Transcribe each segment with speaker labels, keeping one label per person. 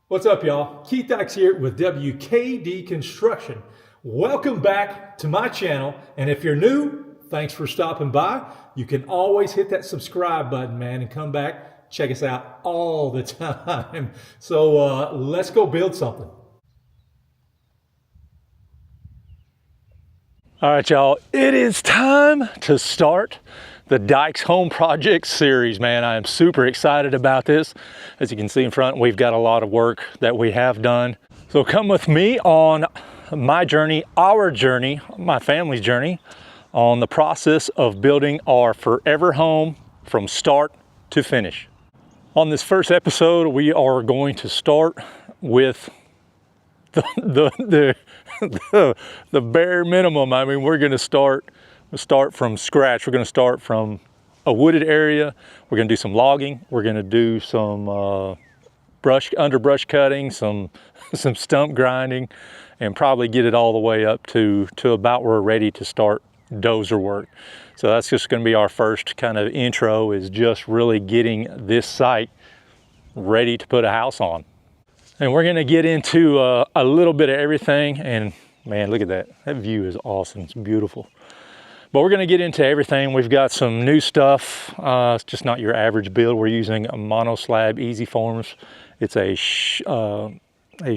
Speaker 1: What's up, y'all? Keith Dykes here with W.K.D. Construction. Welcome back to my channel. And if you're new, thanks for stopping by. You can always hit that subscribe button, man, and come back. Check us out all the time. So let's go build something. All right, y'all. It is time to start the Dykes Home Project series, man. I am super excited about this. As you can see in front, we've got a lot of work that we have done. So come with me on my journey, our journey, my family's journey, on the process of building our forever home from start to finish. On this first episode, we are going to start with the bare minimum. I mean, we're going to start from scratch. We're going to start from a wooded area. We're going to do some logging. We're going to do some underbrush cutting, some stump grinding, and probably get it all the way up to about where we're ready to start dozer work. So that's just going to be our first kind of intro, is just really getting this site ready to put a house on. And we're going to get into a little bit of everything. And man, look at that. That view is awesome. It's beautiful. But we're going to get into everything. We've got some new stuff. It's just not your average build. We're using a mono slab easy forms. It's a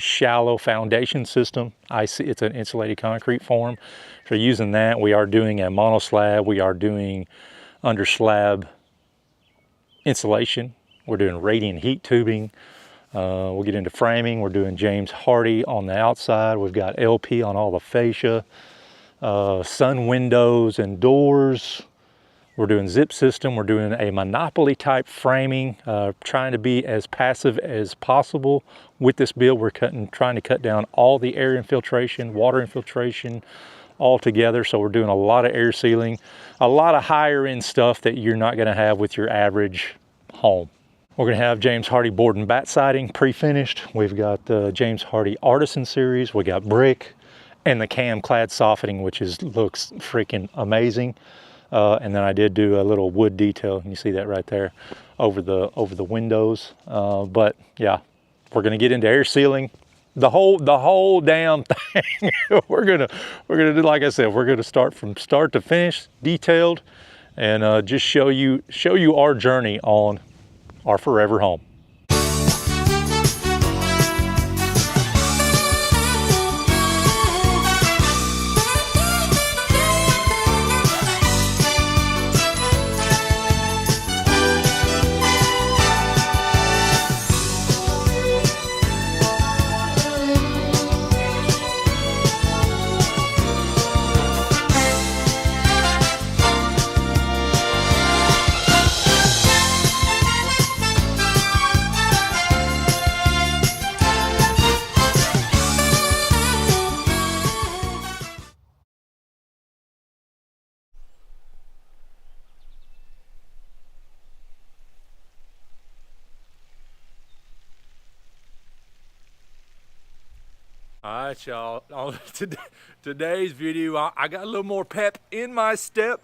Speaker 1: shallow foundation system. It's an insulated concrete form. So using that, we are doing a mono slab. We are doing under slab insulation. We're doing radiant heat tubing. We'll get into framing. We're doing James Hardy on the outside. We've got LP on all the fascia. Sun windows and doors. We're doing zip system. We're doing a monopoly type framing, trying to be as passive as possible with this build. We're trying to cut down all the air infiltration, water infiltration all together. So we're doing a lot of air sealing, a lot of higher end stuff that you're not going to have with your average home. We're going to have James Hardy board and bat siding pre-finished. We've got the James Hardy Artisan series. We got brick. And the cam clad softening, which looks freaking amazing. And then I did do a little wood detail, and you see that right there over the windows. But yeah, we're gonna get into air sealing, the whole damn thing. we're gonna do, like I said, we're gonna start from start to finish, detailed, and just show you our journey on our forever home. All right, y'all. On today's video, I got a little more pep in my step.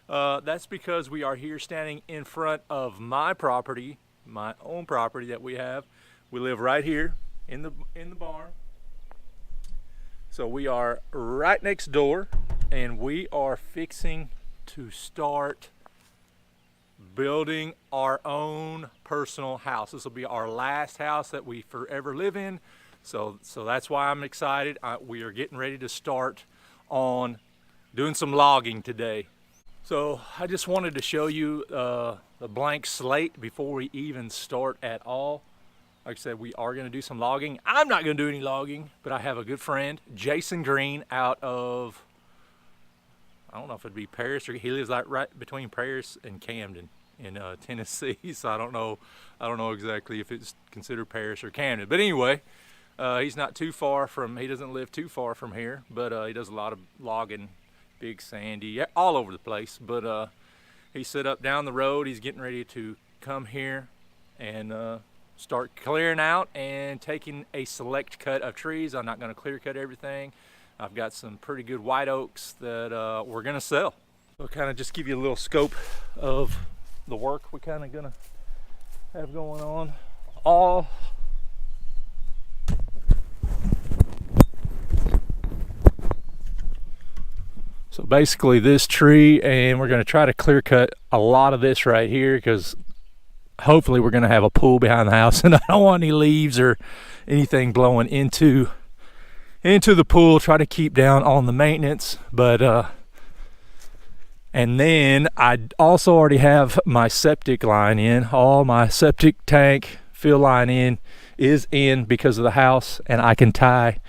Speaker 1: That's because we are here standing in front of my property, my own property that we have. We live right here in the barn. So we are right next door, and we are fixing to start building our own personal house. This will be our last house that we forever live in. So that's why I'm excited. We are getting ready to start on doing some logging today. So I just wanted to show you the blank slate before we even start at all. Like I said, we are going to do some logging. I'm not going to do any logging, but I have a good friend, Jason Green, out of, I don't know if it'd be Paris, or he lives right between Paris and Camden in Tennessee. So I don't know exactly if it's considered Paris or Camden. But anyway, he's not too far from, he doesn't live too far from here, but he does a lot of logging, Big Sandy, all over the place. But he's set up down the road. He's getting ready to come here and start clearing out and taking a select cut of trees. I'm not going to clear cut everything. I've got some pretty good white oaks that we're going to sell. So kind of just give you a little scope of the work we're kind of going to have going on. So basically this tree, and we're going to try to clear cut a lot of this right here because hopefully we're going to have a pool behind the house, and I don't want any leaves or anything blowing into the pool. Try to keep down on the maintenance, but and then I also already have my septic line in. All my septic tank fill line is in because of the house, and I can tie.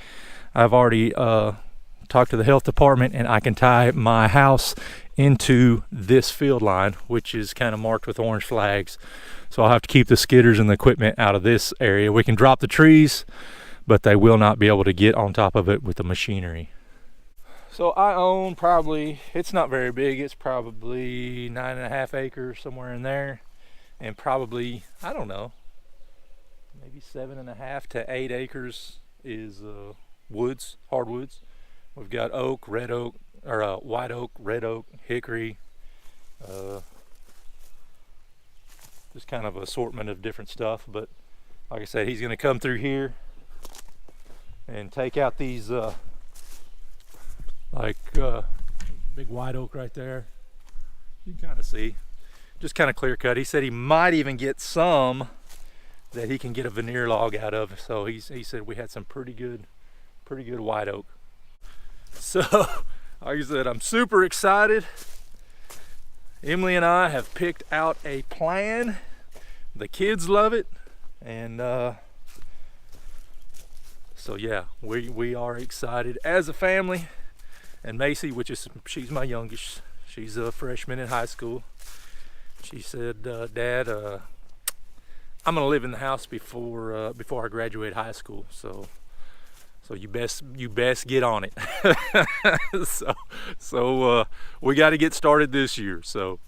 Speaker 1: I've already talked to the health department, and I can tie my house into this field line, which is kind of marked with orange flags. So I'll have to keep the skidders and the equipment out of this area. We can drop the trees, but they will not be able to get on top of it with the machinery. So I own probably, it's not very big, it's probably 9.5 acres, somewhere in there, and probably, I don't know, maybe 7.5 to 8 acres is woods, hardwoods. We've got oak, red oak, or white oak, red oak, hickory, just kind of an assortment of different stuff. But like I said, he's going to come through here and take out these big white oak right there. You can kind of see, just kind of clear cut. He said he might even get some that he can get a veneer log out of. So he said we had some pretty good white oak. So like I said, I'm super excited. Emily and I have picked out a plan. The kids love it, and so yeah, we are excited as a family. And Macy, she's my youngest, she's a freshman in high school. She said, Dad, I'm gonna live in the house before I graduate high school. So you best get on it. so we got to get started this year. So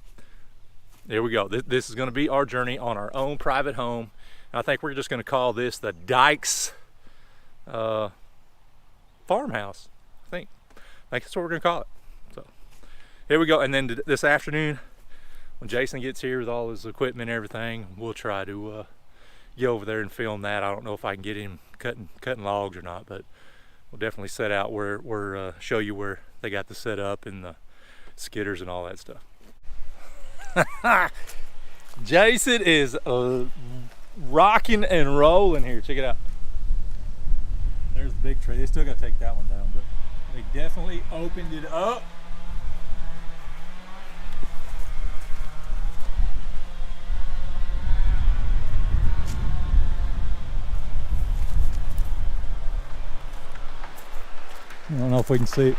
Speaker 1: there we go. This is going to be our journey on our own private home. And I think we're just going to call this the Dykes farmhouse. I think that's what we're going to call it. So here we go. And then this afternoon, when Jason gets here with all his equipment and everything, we'll try to get over there and film that. I don't know if I can get him cutting logs or not, but we'll definitely set out where show you where they got the setup and the skidders and all that stuff. Jason is rocking and rolling here. Check it out. There's the big tree. They still got to take that one down, but they definitely opened it up. I don't know if we can see it.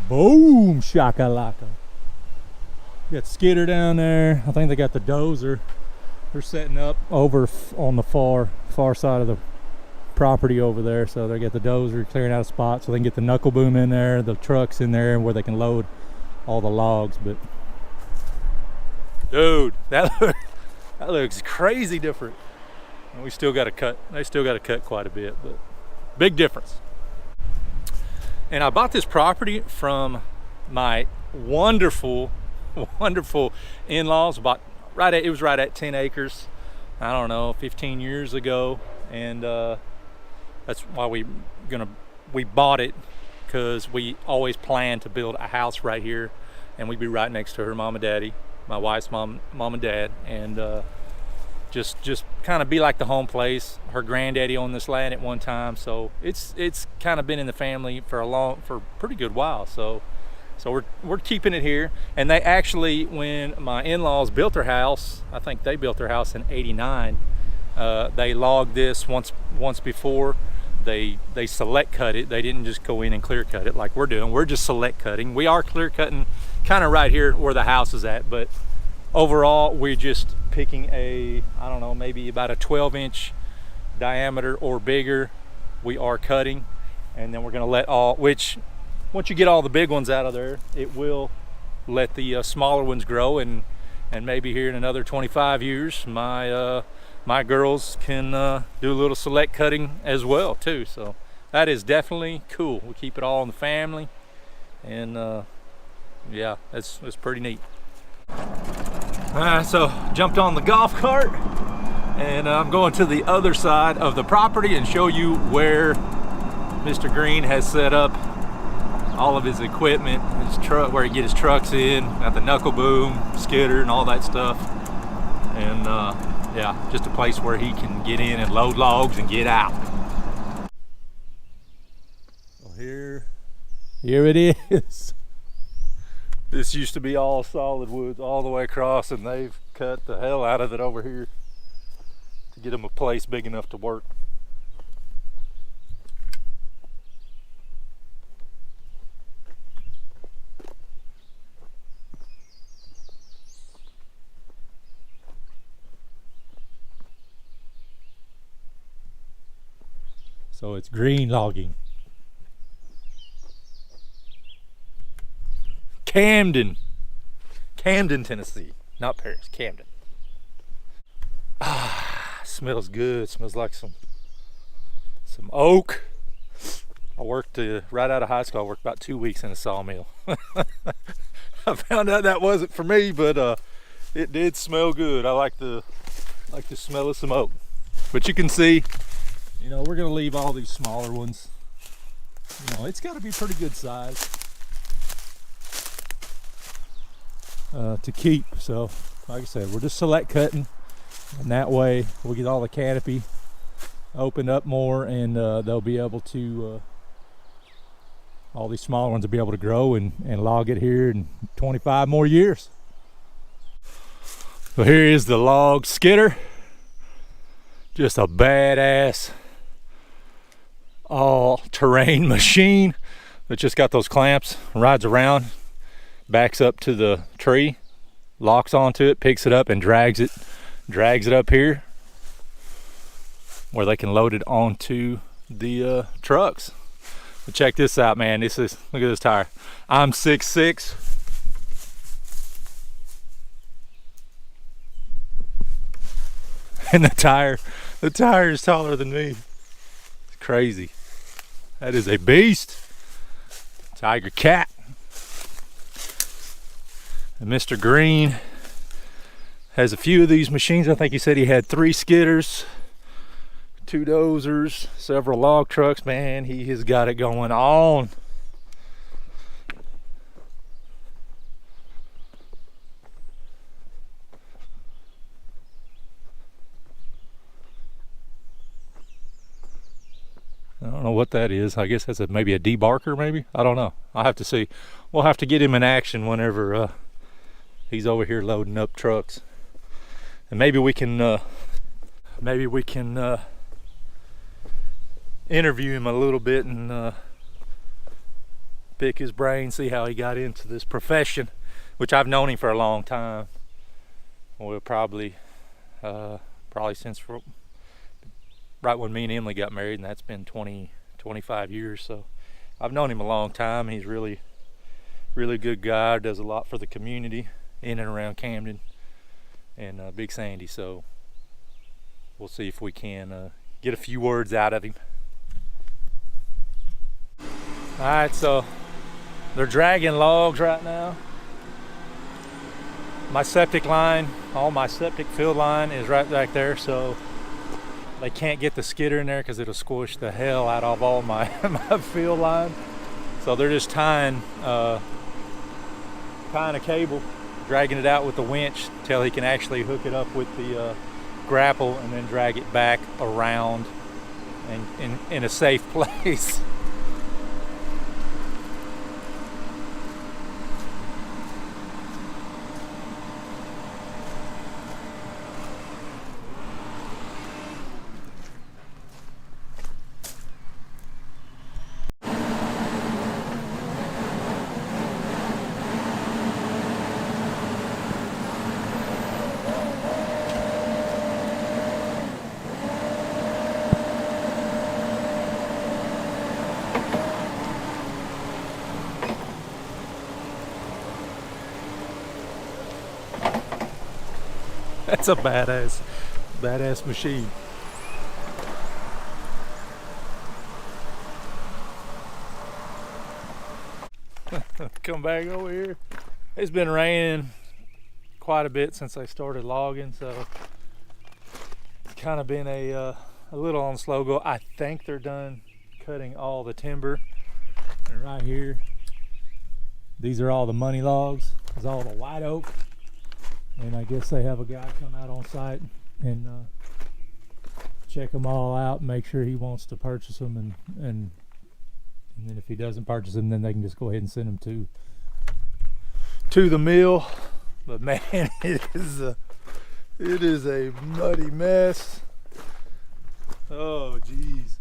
Speaker 1: Boom, shakalaka. Got skidder down there. I think they got the dozer. They're setting up over on the far side of the property over there. So they got the dozer clearing out a spot so they can get the knuckle boom in there, the trucks in there, where they can load all the logs. But dude, that looks crazy different. And we still got to cut. They still got to cut quite a bit, but big difference. And I bought this property from my wonderful in-laws. It was right at 10 acres. I don't know, 15 years ago, and that's why we bought it, because we always planned to build a house right here, and we'd be right next to her mom and daddy, my wife's mom and dad, and just kind of be like the home place. Her granddaddy owned this land at one time, so it's kind of been in the family for a pretty good while. So we're keeping it here. And they actually, when my in-laws built their house, I think they built their house in '89. They logged this once before. They select cut it. They didn't just go in and clear cut it like we're doing. We're just select cutting. We are clear cutting kind of right here where the house is at, but overall we're just picking I don't know, maybe about a 12-inch diameter or bigger. We are cutting, and then we're going to let once you get all the big ones out of there, it will let the smaller ones grow, and maybe here in another 25 years my girls can do a little select cutting as well too. So that is definitely cool. We keep it all in the family, and yeah, it's pretty neat. So jumped on the golf cart, and I'm going to the other side of the property and show you where Mr. Green has set up all of his equipment, his truck, where he get his trucks in, got the knuckle boom, skidder, and all that stuff. And yeah, just a place where he can get in and load logs and get out. Well, here it is. This used to be all solid woods all the way across, and they've cut the hell out of it over here to get them a place big enough to work. So it's green logging. Camden, Tennessee, not Paris, Camden. Ah, smells good. Smells like some oak. I worked right out of high school. I worked about 2 weeks in a sawmill. I found out that wasn't for me, but it did smell good. I like the smell of some oak. But you can see, you know, we're gonna leave all these smaller ones. You know, it's got to be pretty good size to keep. So, like I said, we're just select cutting, and that way we'll get all the canopy opened up more, and they'll be able to. All these smaller ones will be able to grow and log it here in 25 more years. So here is the log skidder. Just a badass all-terrain machine that just got those clamps, rides around, backs up to the tree, locks onto it, picks it up, and drags it up here where they can load it onto the trucks. But check this out, man. Look at this tire. I'm 6'6". And the tire is taller than me. It's crazy. That is a beast. Tiger Cat. And Mr. Green has a few of these machines. I think he said he had 3 skidders, 2 dozers, several log trucks. Man, he has got it going on. I don't know what that is. I guess that's maybe a debarker, maybe? I don't know. I'll have to see. We'll have to get him in action whenever he's over here loading up trucks. And maybe we can interview him a little bit and pick his brain, see how he got into this profession, which I've known him for a long time. Well, probably since right when me and Emily got married, and that's been 25 years. So I've known him a long time. He's really good guy, does a lot for the community in and around Camden and Big Sandy. So we'll see if we can get a few words out of him. All right, so they're dragging logs right now. My septic line, all my septic field line is right back there, so they can't get the skidder in there because it'll squish the hell out of all my field line. So they're just tying a cable, dragging it out with the winch until he can actually hook it up with the grapple and then drag it back around and in a safe place. That's a badass machine. Come back over here. It's been raining quite a bit since I started logging, so it's kind of been a little on slow go. I think they're done cutting all the timber. And right here, These are all the money logs. It's all the white oak. And I guess they have a guy come out on site and check them all out, make sure he wants to purchase them, and then if he doesn't purchase them, then they can just go ahead and send them to the mill. But man, it is a muddy mess. Oh geez.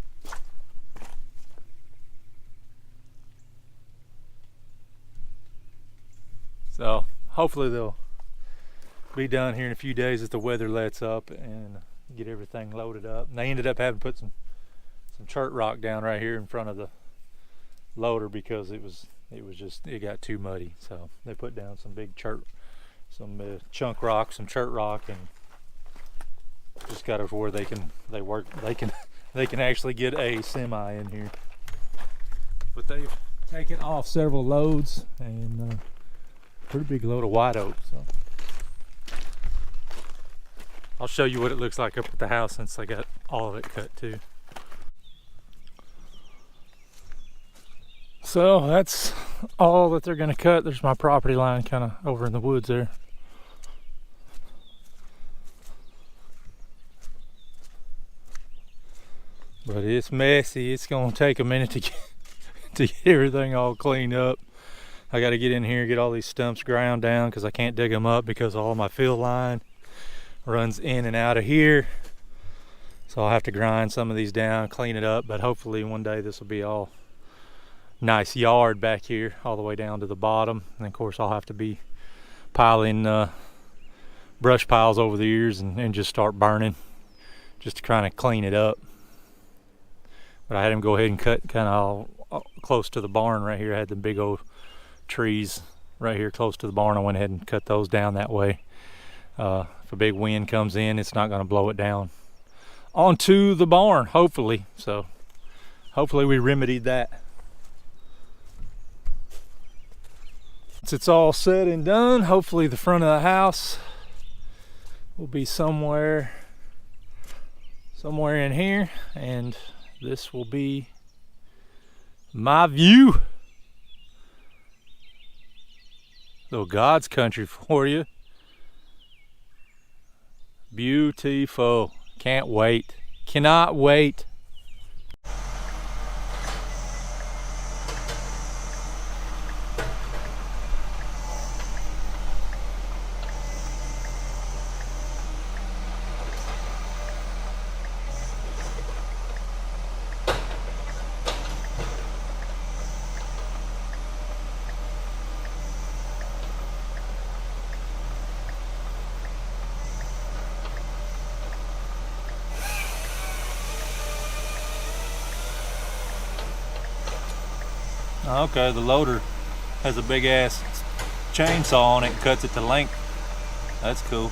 Speaker 1: So hopefully they'll be done here in a few days as the weather lets up and get everything loaded up. And they ended up having to put some chert rock down right here in front of the loader because it got too muddy. So they put down some big chunk rock, some chert rock, and just got it where they can actually get a semi in here. But they've taken off several loads and pretty big load of white oak. So I'll show you what it looks like up at the house since I got all of it cut too. So that's all that they're going to cut. There's my property line kind of over in the woods there. But it's messy. It's going to take a minute to get everything all cleaned up. I got to get in here, get all these stumps ground down because I can't dig them up because all my field line runs in and out of here. So I'll have to grind some of these down, clean it up, but hopefully one day this will be all nice yard back here all the way down to the bottom. And of course I'll have to be piling brush piles over the years and just start burning just to kind of clean it up. But I had him go ahead and cut kind of all close to the barn right here. I had the big old trees right here close to the barn. I went ahead and cut those down that way. If a big wind comes in, it's not going to blow it down onto the barn, hopefully. So hopefully we remedied that. Once it's all said and done, hopefully the front of the house will be somewhere in here, and this will be my view. Little God's country for you. Beautiful. Can't wait. Cannot wait. Okay, the loader has a big ass chainsaw on it and cuts it to length. That's cool.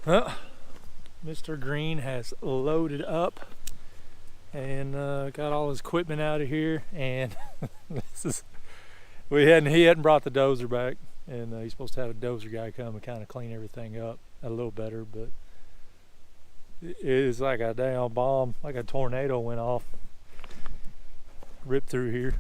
Speaker 1: Well, Mr. Green has loaded up and got all his equipment out of here, and he hadn't brought the dozer back, and he's supposed to have a dozer guy come and kind of clean everything up a little better, but it is like a damn bomb, like a tornado went off, ripped through here.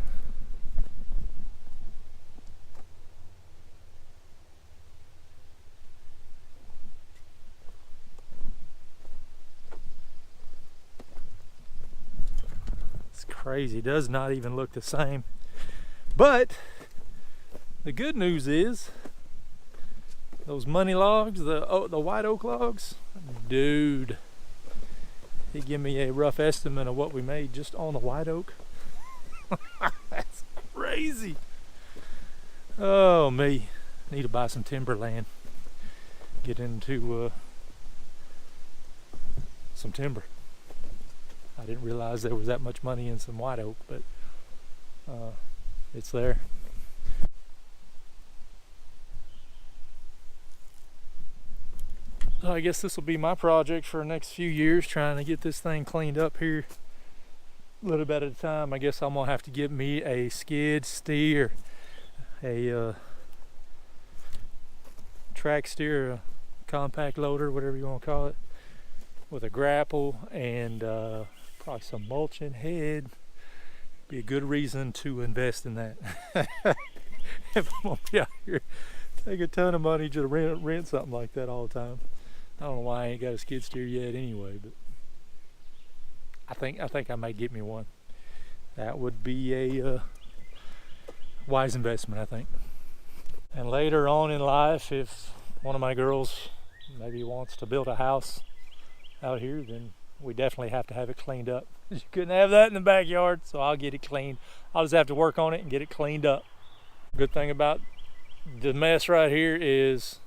Speaker 1: Crazy, does not even look the same. But the good news is those money logs, the white oak logs, dude, he gave me a rough estimate of what we made just on the white oak. That's crazy. Oh me, Need to buy some timberland. Get into some timber. I didn't realize there was that much money in some white oak, but it's there. So I guess this will be my project for the next few years, trying to get this thing cleaned up here a little bit at a time. I guess I'm gonna have to get me a skid steer, a track steer, a compact loader, whatever you want to call it, with a grapple and probably some mulching head. Be a good reason to invest in that. If I'm gonna be out here, take a ton of money to rent something like that all the time. I don't know why I ain't got a skid steer yet anyway, but I think I might get me one. That would be a wise investment, I think. And later on in life, if one of my girls maybe wants to build a house out here, then we definitely have to have it cleaned up. You couldn't have that in the backyard, so I'll get it cleaned. I'll just have to work on it and get it cleaned up. Good thing about the mess right here is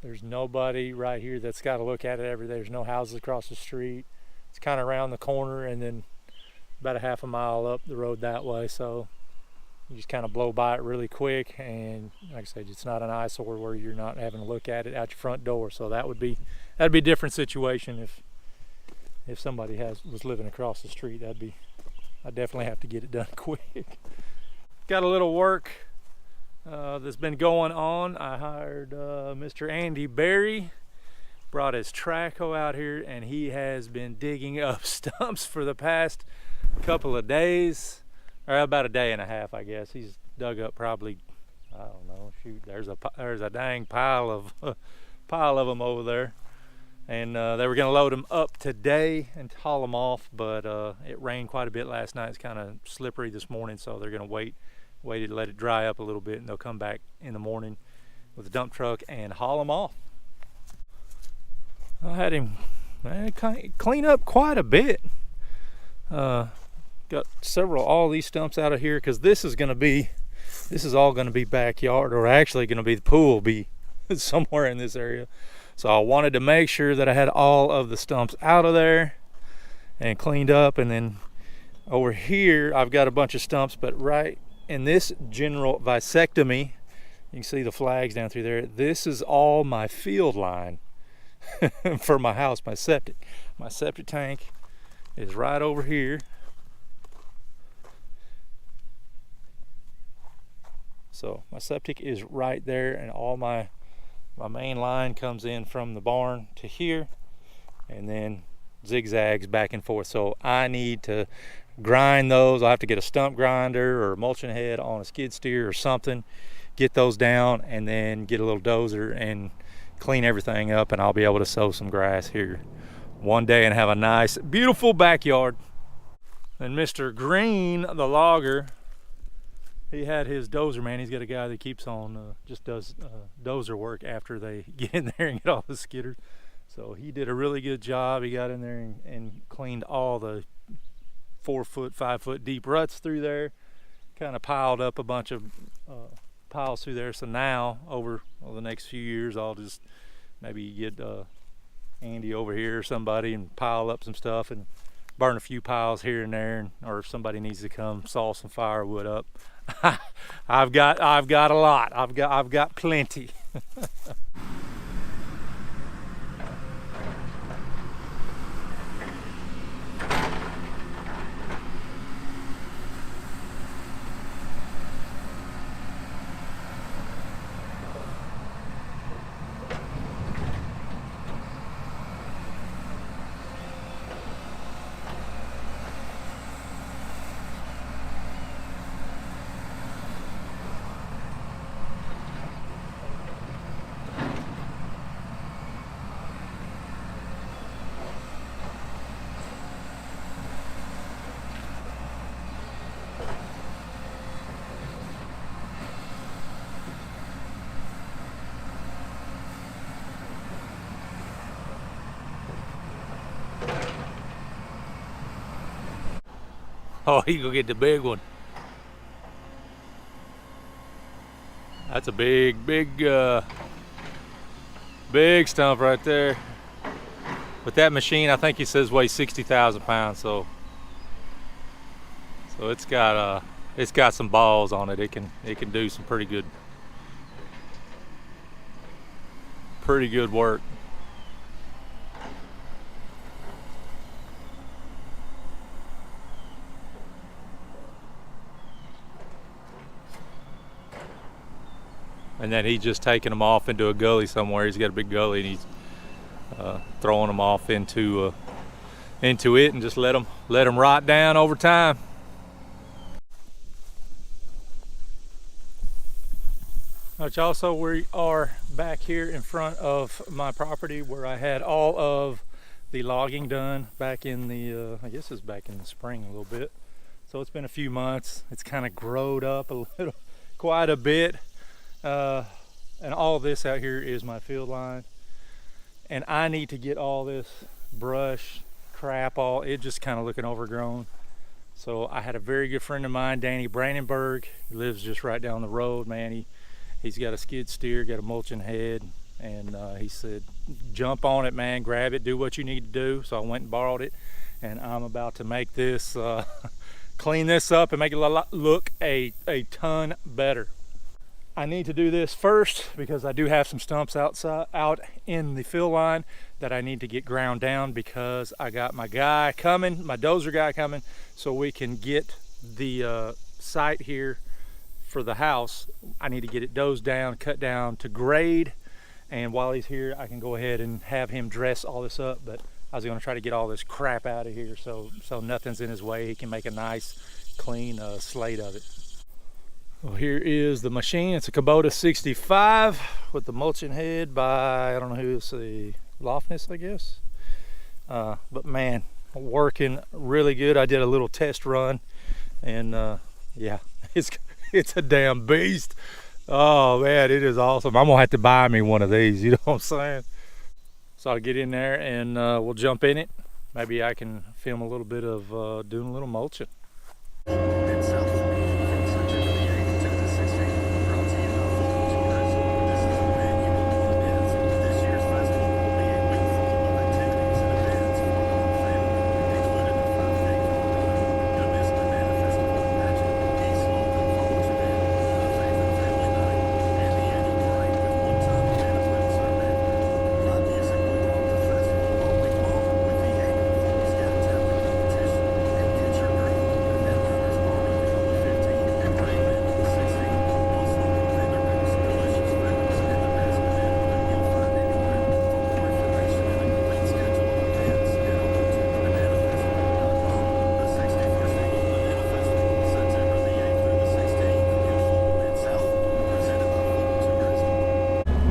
Speaker 1: there's nobody right here that's got to look at it every day. There's no houses across the street. It's kind of around the corner and then about a half a mile up the road that way, so you just kind of blow by it really quick, and like I said, it's not an eyesore where you're not having to look at it out your front door. So that'd be a different situation if somebody was living across the street. I'd definitely have to get it done quick. Got a little work that's been going on. I hired Mr. Andy Berry, brought his trackhoe out here, and he has been digging up stumps for the past couple of days, or about a day and a half, I guess. He's dug up probably, I don't know, shoot, there's a dang pile of them over there, and they were gonna load them up today and haul them off, but it rained quite a bit last night. It's kind of slippery this morning, so they're gonna wait to let it dry up a little bit, and they'll come back in the morning with a dump truck and haul them off. I had him clean up quite a bit. Got all these stumps out of here, because this is all gonna be backyard, or actually gonna be the pool will be somewhere in this area. So I wanted to make sure that I had all of the stumps out of there and cleaned up. And then over here I've got a bunch of stumps, but right in this general vasectomy, you can see the flags down through there. This is all my field line for my house, my septic. My septic tank is right over here. So my septic is right there, and all my main line comes in from the barn to here and then zigzags back and forth. So I need to grind those. I have to get a stump grinder or a mulching head on a skid steer or something, get those down, and then get a little dozer and clean everything up, and I'll be able to sow some grass here one day and have a nice, beautiful backyard. And Mr. Green, the logger, he had his dozer man. He's got a guy that keeps on, just does dozer work after they get in there and get all the skidders. So he did a really good job. He got in there and cleaned all the 4 foot, 5 foot deep ruts through there. Kind of piled up a bunch of piles through there. So now, over the next few years, I'll just maybe get Andy over here or somebody and pile up some stuff and burn a few piles here and there, or if somebody needs to come saw some firewood up. I've got a lot. I've got plenty. Oh, he gonna get the big one. That's a big big stump right there. But that machine, I think he says, weighs 60,000 pounds. So it's got some balls on it. It can do some pretty good work. And then he's just taking them off into a gully somewhere. He's got a big gully, and he's throwing them off into it, and just let them rot down over time. Which also, we are back here in front of my property where I had all of the logging done back in the I guess it's back in the spring a little bit. So it's been a few months. It's kind of growed up a little, quite a bit. And all this out here is my field line, and I need to get all this brush crap it just kind of looking overgrown. So I had a very good friend of mine, Danny Brandenburg. He lives just right down the road, man. He's got a skid steer, got a mulching head, and he said, jump on it, man, grab it, do what you need to do. So I went and borrowed it, and I'm about to make this clean this up and make it look a ton better. I need to do this first because I do have some stumps out in the fill line that I need to get ground down, because I got my guy coming, my dozer guy coming, so we can get the site here for the house. I need to get it dozed down, cut down to grade, and while he's here I can go ahead and have him dress all this up. But I was going to try to get all this crap out of here so nothing's in his way. He can make a nice clean slate of it. Well, here is the machine. It's a Kubota 65 with the mulching head by, I don't know who, it's the Lofness, I guess. But man, working really good. I did a little test run, and yeah, it's a damn beast. Oh man, it is awesome. I'm gonna have to buy me one of these, you know what I'm saying? So I'll get in there and we'll jump in it. Maybe I can film a little bit of doing a little mulching.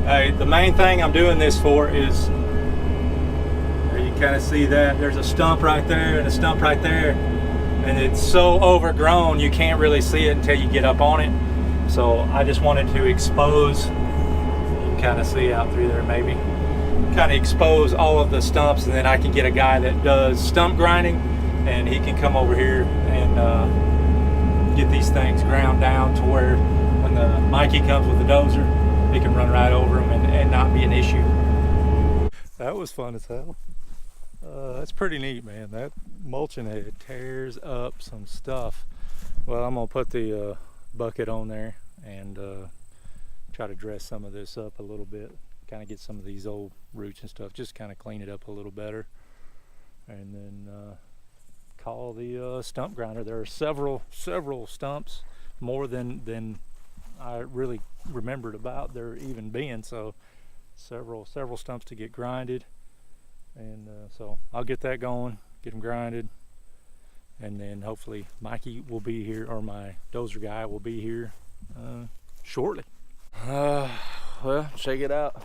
Speaker 1: Hey, the main thing I'm doing this for is, you can kind of see that there's a stump right there and a stump right there, and it's so overgrown you can't really see it until you get up on it. So I just wanted to expose, you can kind of see out through there maybe, kind of expose all of the stumps, and then I can get a guy that does stump grinding, and he can come over here and get these things ground down to where when the Mikey comes with the dozer, he can run right over them and not be an issue. That was fun as hell. That's pretty neat, man. That mulching head tears up some stuff. Well, I'm gonna put the bucket on there and try to dress some of this up a little bit, kind of get some of these old roots and stuff, just kind of clean it up a little better, and then call the stump grinder. There are several stumps, more than I really remembered about there even being, so several stumps to get grinded, and so I'll get that going, get them grinded, and then hopefully Mikey will be here, or my dozer guy will be here shortly. Well, check it out.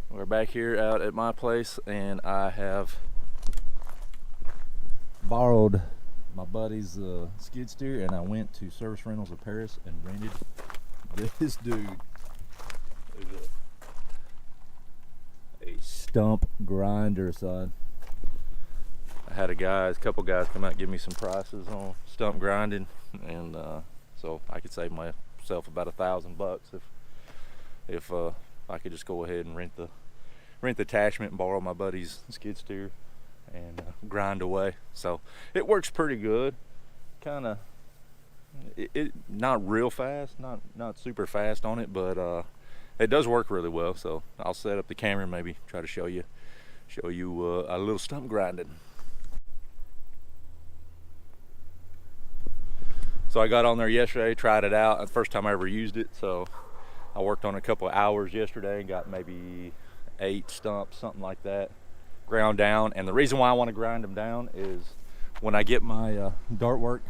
Speaker 1: We're back here out at my place, and I have borrowed my buddy's skid steer, and I went to Service Rentals of Paris and rented this dude. A stump grinder, son. I had a couple guys come out and give me some prices on stump grinding, and so I could save myself about $1,000 if I could just go ahead and rent the attachment and borrow my buddy's skid steer and grind away. So it works pretty good. Kind of it not real fast, not super fast on it, but it does work really well. So I'll set up the camera and maybe try to show you a little stump grinding. So I got on there yesterday, tried it out. That's the first time I ever used it. So I worked on it a couple of hours yesterday and got maybe 8 stumps, something like that, ground down. And the reason why I want to grind them down is when I get my dirt work,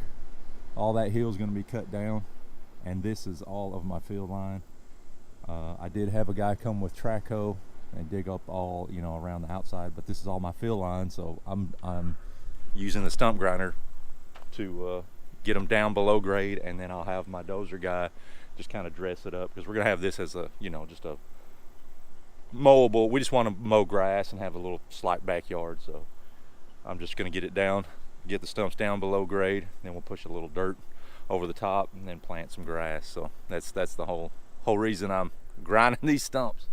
Speaker 1: all that hill is going to be cut down, and this is all of my field line. I did have a guy come with track hoe and dig up all, you know, around the outside, but this is all my field line, so I'm using the stump grinder to get them down below grade, and then I'll have my dozer guy just kind of dress it up, because we're gonna have this as a, you know, just a mowable. We just want to mow grass and have a little slight backyard, so I'm just gonna get it down, get the stumps down below grade, then we'll push a little dirt over the top and then plant some grass. So that's the whole reason I'm grinding these stumps.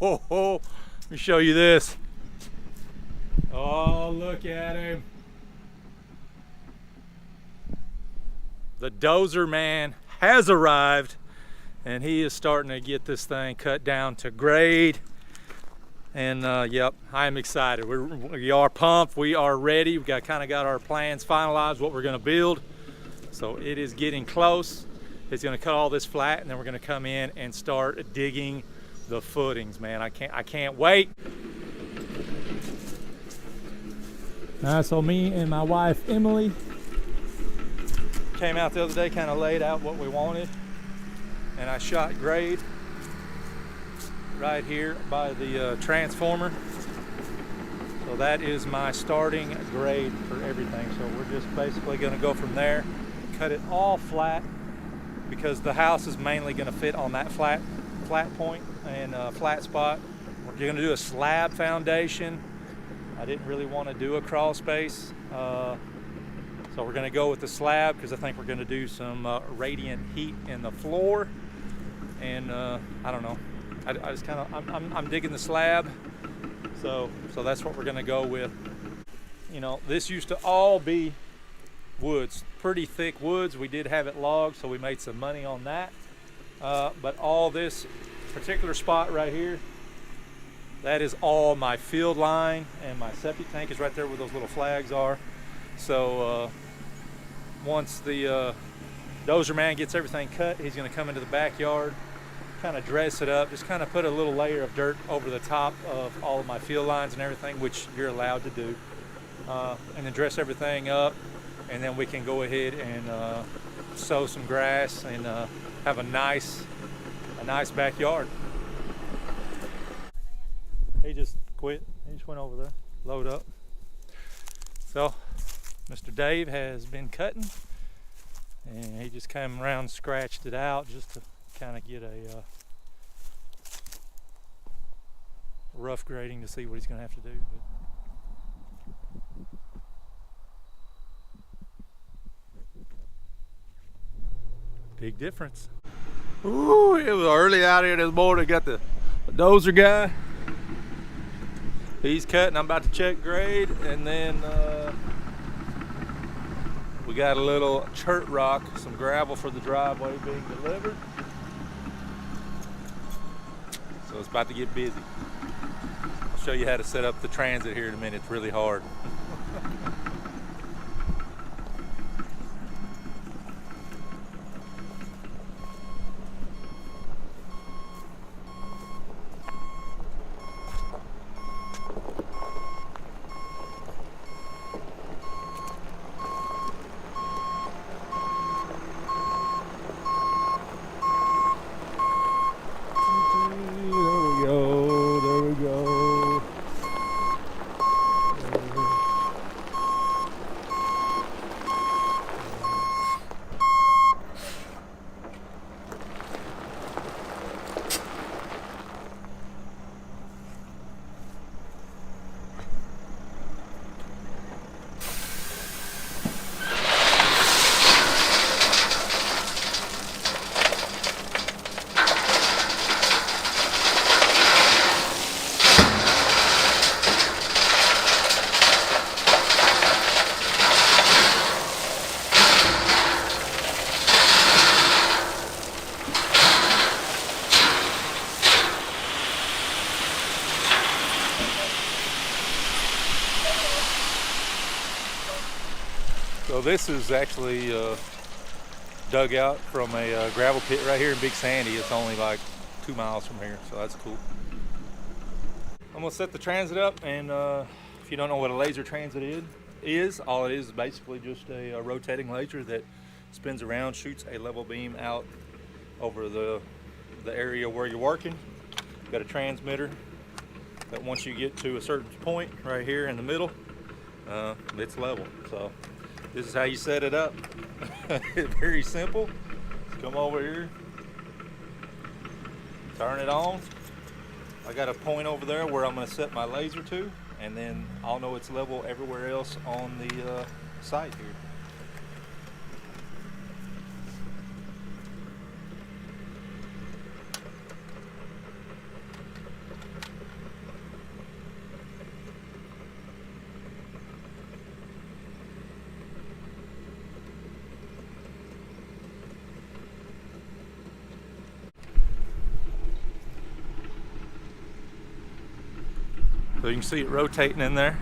Speaker 1: Let me show you this. Oh, look at him. The dozer man has arrived, and he is starting to get this thing cut down to grade. And yep, I am excited. We are pumped. We are ready. We kind of got our plans finalized, what we're going to build. So it is getting close. It's going to cut all this flat, and then we're going to come in and start digging the footings. Man, I can't wait. So me and my wife Emily came out the other day, kind of laid out what we wanted, and I shot grade right here by the transformer. So that is my starting grade for everything. So we're just basically going to go from there, cut it all flat, because the house is mainly going to fit on that flat point and flat spot. We're going to do a slab foundation. I didn't really want to do a crawl space, so we're going to go with the slab, because I think we're going to do some radiant heat in the floor. And I don't know, I just kind of I'm digging the slab, so that's what we're going to go with. You know, this used to all be woods, pretty thick woods. We did have it logged, so we made some money on that. But all this particular spot right here, that is all my field line, and my septic tank is right there where those little flags are. So once the dozer man gets everything cut, he's going to come into the backyard, kind of dress it up, just kind of put a little layer of dirt over the top of all of my field lines and everything, which you're allowed to do. and then dress everything up, and then we can go ahead and sow some grass and have a nice backyard. He just quit. He just went over there, load up. So Mr. Dave has been cutting, and he just came around and scratched it out just to kind of get a rough grading to see what he's going to have to do. Big difference. Ooh, it was early out here this morning. Got the dozer guy. He's cutting. I'm about to check grade, and then we got a little chert rock, some gravel for the driveway being delivered. So it's about to get busy. I'll show you how to set up the transit here in a minute. It's really hard. So this is actually dug out from a gravel pit right here in Big Sandy. It's only like 2 miles from here, so that's cool. I'm gonna set the transit up, and if you don't know what a laser transit is, all it is basically just a rotating laser that spins around, shoots a level beam out over the area where you're working. You've got a transmitter that once you get to a certain point right here in the middle, it's level. So this is how you set it up. Very simple. Just come over here, turn it on. I got a point over there where I'm going to set my laser to, and then I'll know it's level everywhere else on the site here. So you can see it rotating in there,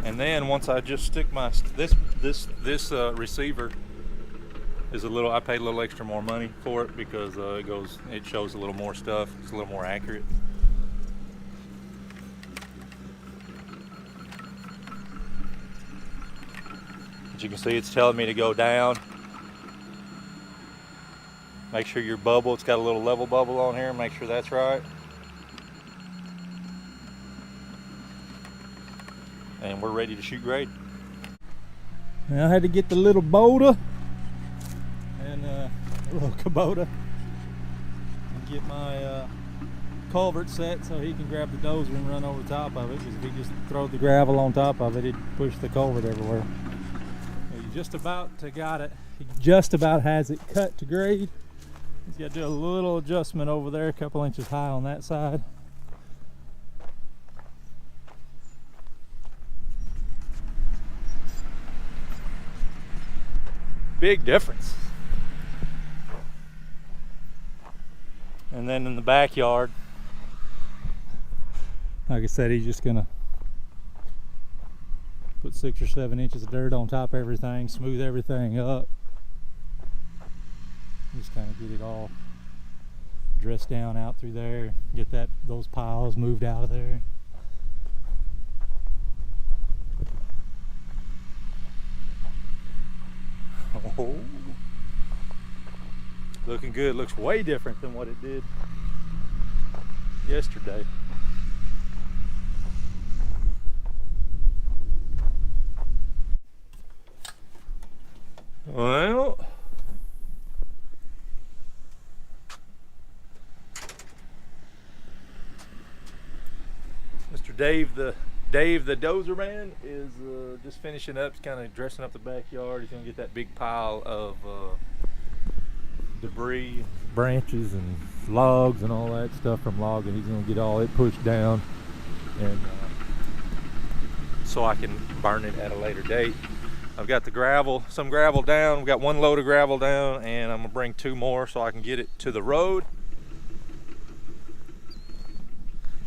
Speaker 1: and then once I just stick my this receiver is a little. I paid a little extra more money for it because it shows a little more stuff. It's a little more accurate. As you can see, it's telling me to go down. Make sure your bubble. It's got a little level bubble on here. Make sure that's right. And we're ready to shoot grade. Now I had to get the little boulder and a little Kubota and get my culvert set so he can grab the dozer and run over top of it, because if he just throw the gravel on top of it, it'd push the culvert everywhere. He just about got it. He just about has it cut to grade. He's got to do a little adjustment over there, a couple inches high on that side. Big difference. And then in the backyard, like I said, he's just gonna put 6 or 7 inches of dirt on top of everything, smooth everything up, just kind of get it all dressed down out through there, get those piles moved out of there. Oh, looking good. Looks way different than what it did yesterday. Well, Mr. Dave the dozer man is just finishing up, kind of dressing up the backyard. He's gonna get that big pile of debris, branches and logs and all that stuff from logging. He's gonna get all it pushed down, and so I can burn it at a later date. I've got the gravel, some gravel down. We've got one load of gravel down, and I'm gonna bring 2 more so I can get it to the road,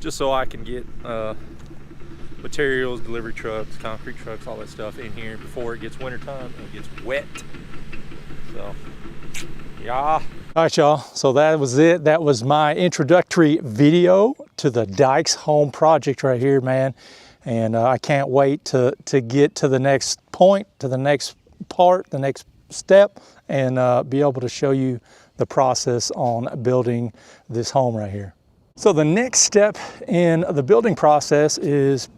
Speaker 1: just so I can get materials, delivery trucks, concrete trucks, all that stuff in here before it gets wintertime and it gets wet. So, yeah. All right, y'all. So that was it. That was my introductory video to the Dykes Home Project right here, man. And I can't wait to get to the next point, to the next part, the next step, and be able to show you the process on building this home right here. So the next step in the building process is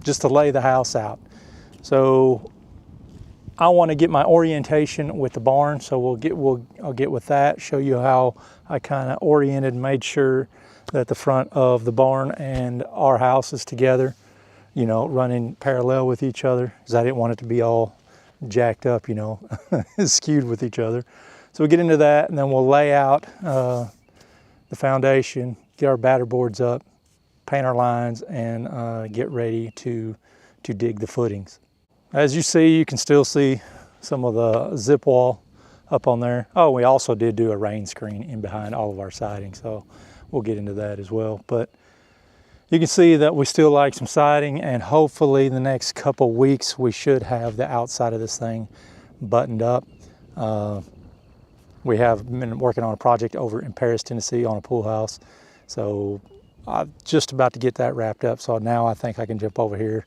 Speaker 1: just to lay the house out. So I want to get my orientation with the barn, so I'll get with that, show you how I kind of oriented and made sure that the front of the barn and our house is together, you know, running parallel with each other, because I didn't want it to be all jacked up, you know, skewed with each other. So we'll get into that, and then we'll lay out the foundation, get our batter boards up, paint our lines, and get ready to dig the footings. As you see, you can still see some of the zip wall up on there. Oh, we also did do a rain screen in behind all of our siding, so we'll get into that as well. But you can see that we still like some siding, and hopefully the next couple weeks we should have the outside of this thing buttoned up. We have been working on a project over in Paris, Tennessee on a pool house. So I'm just about to get that wrapped up. So now I think I can jump over here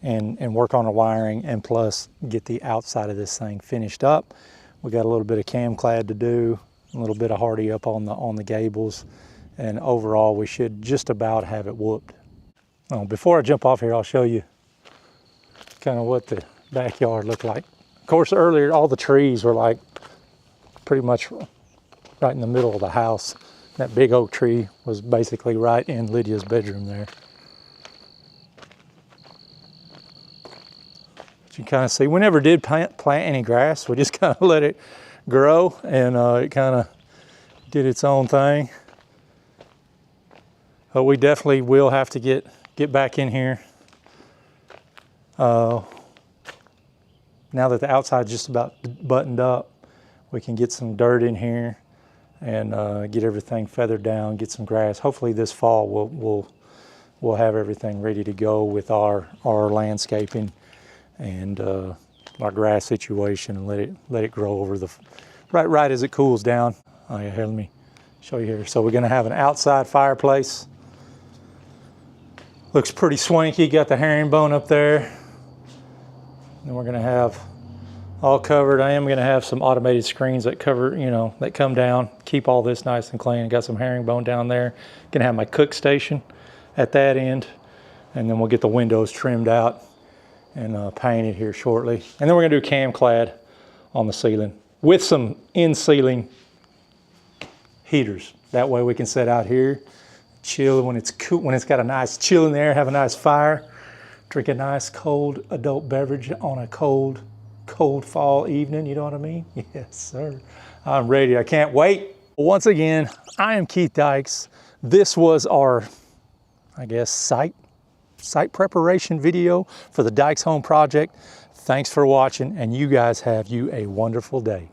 Speaker 1: and work on the wiring, and plus get the outside of this thing finished up. We got a little bit of cam clad to do, a little bit of hardy up on the gables, and overall we should just about have it whooped. Oh, before I jump off here, I'll show you kind of what the backyard looked like. Of course, earlier all the trees were like pretty much right in the middle of the house. That big oak tree was basically right in Lydia's bedroom there. But you kind of see, we never did plant any grass. We just kind of let it grow, and it kind of did its own thing. But we definitely will have to get back in here. Now that the outside's just about buttoned up, we can get some dirt in here and get everything feathered down, get some grass. Hopefully this fall we'll have everything ready to go with our landscaping and our grass situation, and let it grow over the right as it cools down. Oh yeah, here, let me show you here. So we're gonna have an outside fireplace. Looks pretty swanky, got the herringbone up there. And we're gonna have all covered. I am gonna have some automated screens that cover, you know, that come down, keep all this nice and clean. Got some herringbone down there. Gonna have my cook station at that end, and then we'll get the windows trimmed out and painted here shortly. And then we're gonna do cam clad on the ceiling with some in-ceiling heaters. That way we can sit out here, chill when it's cool, when it's got a nice chill in there, have a nice fire, drink a nice cold adult beverage on a cold fall evening, you know what I mean? Yes, sir. I'm ready, I can't wait. Once again, I am Keith Dykes. This was our, I guess, site preparation video for the Dykes Home Project. Thanks for watching, and you guys have a wonderful day.